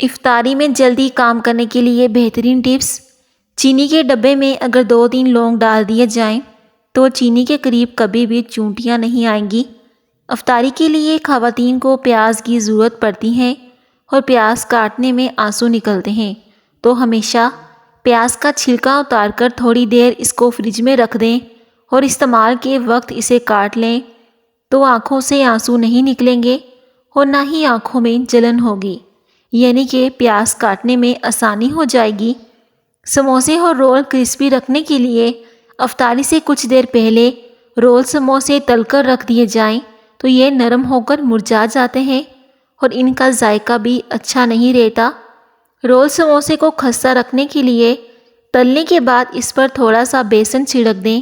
افطاری میں جلدی کام کرنے کے لیے بہترین ٹپس۔ چینی کے ڈبے میں اگر 2-3 لونگ ڈال دیے جائیں تو چینی کے قریب کبھی بھی چونٹیاں نہیں آئیں گی۔ افطاری کے لیے خواتین کو پیاز کی ضرورت پڑتی ہے اور پیاز کاٹنے میں آنسو نکلتے ہیں، تو ہمیشہ پیاز کا چھلکا اتار کر تھوڑی دیر اس کو فریج میں رکھ دیں اور استعمال کے وقت اسے کاٹ لیں، تو آنکھوں سے آنسو نہیں نکلیں گے اور نہ ہی آنکھوں میں جلن ہوگی، یعنی کہ پیاز کاٹنے میں آسانی ہو جائے گی۔ سموسے اور رول کرسپی رکھنے کے لیے افطاری سے کچھ دیر پہلے رول سموسے تل کر رکھ دیے جائیں تو یہ نرم ہو کر مرجھا جاتے ہیں اور ان کا ذائقہ بھی اچھا نہیں رہتا۔ رول سموسے کو خستہ رکھنے کے لیے تلنے کے بعد اس پر تھوڑا سا بیسن چھڑک دیں۔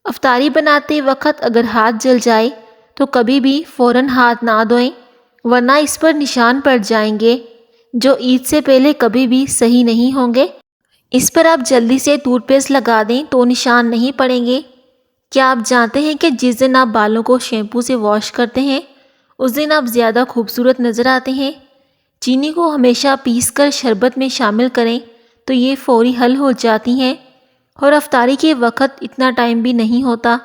افطاری بناتے وقت اگر ہاتھ جل جائے تو کبھی بھی فوراً ہاتھ نہ دھوئیں، ورنہ اس پر نشان پڑ جائیں گے جو عید سے پہلے کبھی بھی صحیح نہیں ہوں گے۔ اس پر آپ جلدی سے ٹوتھ پیسٹ لگا دیں تو نشان نہیں پڑیں گے۔ کیا آپ جانتے ہیں کہ جس دن آپ بالوں کو شیمپو سے واش کرتے ہیں اس دن آپ زیادہ خوبصورت نظر آتے ہیں؟ چینی کو ہمیشہ پیس کر شربت میں شامل کریں تو یہ فوری حل ہو جاتی ہیں اور افطاری کے وقت اتنا ٹائم بھی نہیں ہوتا۔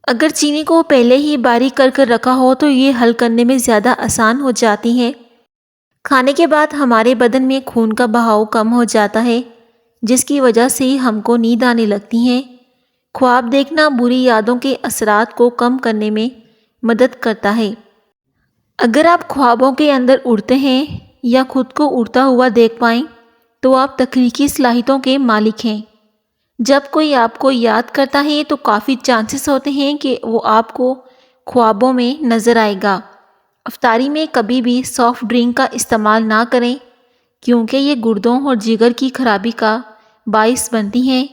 اگر چینی کو پہلے ہی باریک کر رکھا ہو تو یہ حل کرنے میں زیادہ آسان ہو جاتی ہیں۔ کھانے کے بعد ہمارے بدن میں خون کا بہاؤ کم ہو جاتا ہے، جس کی وجہ سے ہم کو نیند آنے لگتی ہے۔ خواب دیکھنا بری یادوں کے اثرات کو کم کرنے میں مدد کرتا ہے۔ اگر آپ خوابوں کے اندر اڑتے ہیں یا خود کو اڑتا ہوا دیکھ پائیں تو آپ تخلیقی صلاحیتوں کے مالک ہیں۔ جب کوئی آپ کو یاد کرتا ہے تو کافی چانسز ہوتے ہیں کہ وہ آپ کو خوابوں میں نظر آئے گا۔ افطاری میں کبھی بھی سافٹ ڈرنک کا استعمال نہ کریں کیونکہ یہ گردوں اور جگر کی خرابی کا باعث بنتی ہیں۔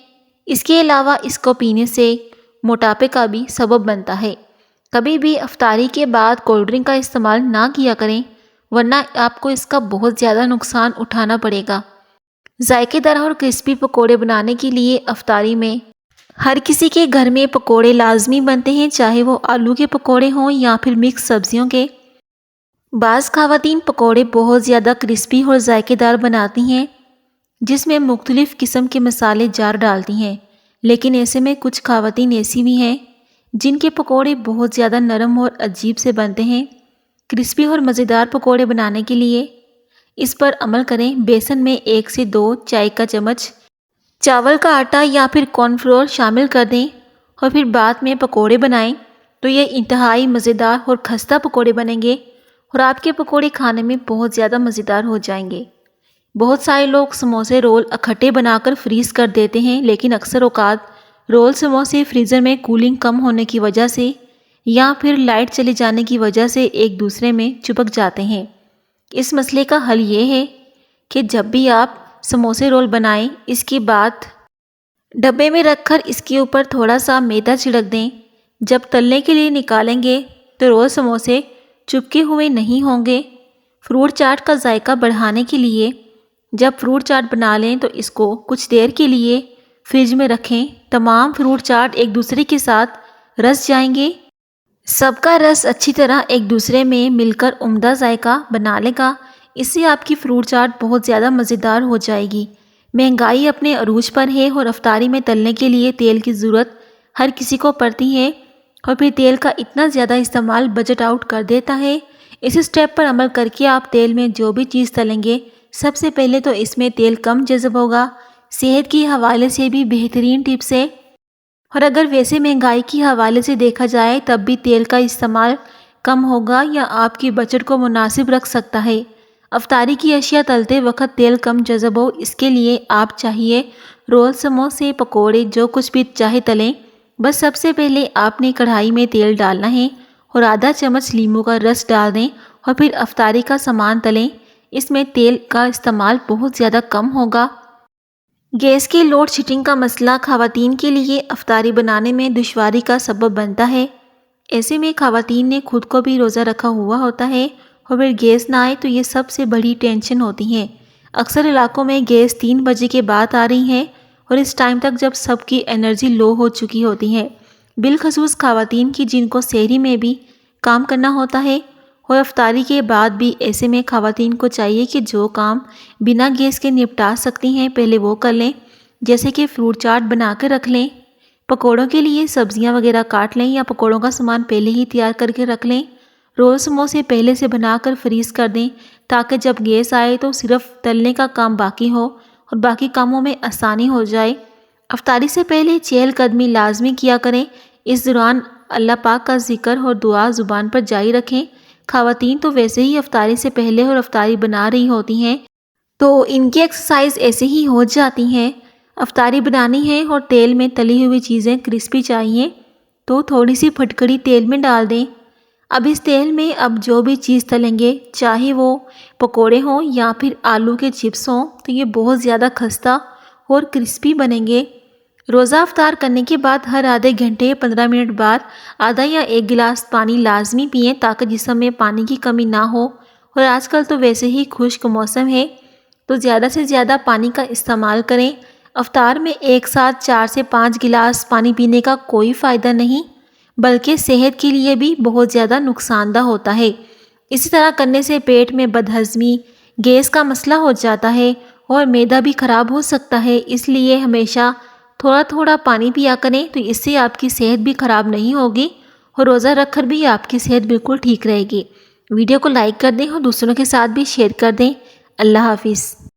اس کے علاوہ اس کو پینے سے موٹاپے کا بھی سبب بنتا ہے۔ کبھی بھی افطاری کے بعد کولڈ ڈرنک کا استعمال نہ کیا کریں، ورنہ آپ کو اس کا بہت زیادہ نقصان اٹھانا پڑے گا۔ ذائقے دار اور کرسپی پکوڑے بنانے کے لیے افطاری میں ہر کسی کے گھر میں پکوڑے لازمی بنتے ہیں، چاہے وہ آلو کے پکوڑے ہوں یا پھر مکس سبزیوں کے۔ بعض خواتین پکوڑے بہت زیادہ کرسپی اور ذائقے دار بناتی ہیں جس میں مختلف قسم کے مسالے جار ڈالتی ہیں، لیکن ایسے میں کچھ خواتین ایسی بھی ہیں جن کے پکوڑے بہت زیادہ نرم اور عجیب سے بنتے ہیں۔ کرسپی اور مزیدار پکوڑے بنانے کے لیے اس پر عمل کریں۔ بیسن میں 1 سے 2 چائے کا چمچ چاول کا آٹا یا پھر کارن فلور شامل کر دیں اور پھر بعد میں پکوڑے بنائیں تو یہ انتہائی مزیدار اور خستہ پکوڑے بنیں گے اور آپ کے پکوڑے کھانے میں بہت زیادہ مزیدار ہو جائیں گے۔ بہت سارے لوگ سموسے رول اکٹھے بنا کر فریز کر دیتے ہیں، لیکن اکثر اوقات رول سموسے فریزر میں کولنگ کم ہونے کی وجہ سے یا پھر لائٹ چلے جانے کی وجہ سے ایک دوسرے میں چپک جاتے ہیں۔ اس مسئلے کا حل یہ ہے کہ جب بھی آپ سموسے رول بنائیں اس کے بعد ڈبے میں رکھ کر اس کے اوپر تھوڑا سا میدا چھڑک دیں۔ جب تلنے کے لیے نکالیں گے تو رول سموسے چپکے ہوئے نہیں ہوں گے۔ فروٹ چاٹ کا ذائقہ بڑھانے کے لیے جب فروٹ چاٹ بنا لیں تو اس کو کچھ دیر کے لیے فریج میں رکھیں۔ تمام فروٹ چاٹ ایک دوسرے کے ساتھ رس جائیں گے۔ سب کا رس اچھی طرح ایک دوسرے میں مل کر عمدہ ذائقہ بنا لے گا۔ اس سے آپ کی فروٹ چاٹ بہت زیادہ مزیدار ہو جائے گی۔ مہنگائی اپنے عروج پر ہے اور افطاری میں تلنے کے لیے تیل کی ضرورت ہر کسی کو پڑتی ہے اور پھر تیل کا اتنا زیادہ استعمال بجٹ آؤٹ کر دیتا ہے۔ اس اسٹیپ پر عمل کر کے آپ تیل میں جو بھی چیز تلیں گے سب سے پہلے تو اس میں تیل کم جذب ہوگا۔ صحت کے حوالے سے بھی بہترین ٹپس ہے، اور اگر ویسے مہنگائی کے حوالے سے دیکھا جائے تب بھی تیل کا استعمال کم ہوگا یا آپ کی بجٹ کو مناسب رکھ سکتا ہے۔ افطاری کی اشیاء تلتے وقت تیل کم جذب ہو اس کے لیے آپ چاہیے رول سموسے پکوڑے جو کچھ بھی چاہے تلیں، بس سب سے پہلے آپ نے کڑھائی میں تیل ڈالنا ہے اور آدھا چمچ لیموں کا رس ڈال دیں اور پھر افطاری کا سامان تلیں۔ اس میں تیل کا استعمال بہت زیادہ کم ہوگا۔ گیس کی لوڈ شیڈنگ کا مسئلہ خواتین کے لیے افطاری بنانے میں دشواری کا سبب بنتا ہے۔ ایسے میں خواتین نے خود کو بھی روزہ رکھا ہوا ہوتا ہے اور پھر گیس نہ آئے تو یہ سب سے بڑی ٹینشن ہوتی ہے۔ اکثر علاقوں میں گیس 3 بجے کے بعد آ رہی ہے اور اس ٹائم تک جب سب کی انرجی لو ہو چکی ہوتی ہے، بالخصوص خواتین کی جن کو سحری میں بھی کام کرنا ہوتا ہے اور افطاری کے بعد بھی ایسے میں خواتین کو چاہیے کہ جو کام بنا گیس کے نپٹا سکتی ہیں پہلے وہ کر لیں، جیسے کہ فروٹ چاٹ بنا کے رکھ لیں، پکوڑوں کے لیے سبزیاں وغیرہ کاٹ لیں یا پکوڑوں کا سامان پہلے ہی تیار کر کے رکھ لیں، رول سموسے پہلے سے بنا کر فریز کر دیں تاکہ جب گیس آئے تو صرف تلنے کا کام باقی ہو اور باقی کاموں میں آسانی ہو جائے۔ افطاری سے پہلے چہل قدمی لازمی کیا کریں، اس دوران اللہ پاک کا ذکر اور دعا زبان پر جاری رکھیں۔ خواتین تو ویسے ہی افطاری سے پہلے اور افطاری بنا رہی ہوتی ہیں تو ان کی ایکسرسائز ایسے ہی ہو جاتی ہیں۔ افطاری بنانی ہے اور تیل میں تلی ہوئی چیزیں کرسپی چاہیے تو تھوڑی سی پھٹکڑی تیل میں ڈال دیں۔ اب اس تیل میں اب جو بھی چیز تلیں گے، چاہے وہ پکوڑے ہوں یا پھر آلو کے چپس ہوں، تو یہ بہت زیادہ خستہ اور کرسپی بنیں گے۔ روزہ افطار کرنے کے بعد ہر آدھے گھنٹے 15 منٹ بعد آدھا یا 1 گلاس پانی لازمی پئیں تاکہ جسم میں پانی کی کمی نہ ہو، اور آج کل تو ویسے ہی خشک موسم ہے تو زیادہ سے زیادہ پانی کا استعمال کریں۔ افطار میں ایک ساتھ 4 سے 5 گلاس پانی پینے کا کوئی فائدہ نہیں، بلکہ صحت کے لیے بھی بہت زیادہ نقصان دہ ہوتا ہے۔ اسی طرح کرنے سے پیٹ میں بدہضمی، گیس کا مسئلہ ہو جاتا ہے اور معدہ بھی خراب ہو سکتا ہے، اس لیے ہمیشہ تھوڑا تھوڑا پانی پیا کریں تو اس سے آپ کی صحت بھی خراب نہیں ہوگی اور روزہ رکھ کر بھی آپ کی صحت بالکل ٹھیک رہے گی۔ ویڈیو کو لائک کر دیں اور دوسروں کے ساتھ بھی شیئر کر دیں۔ اللہ حافظ۔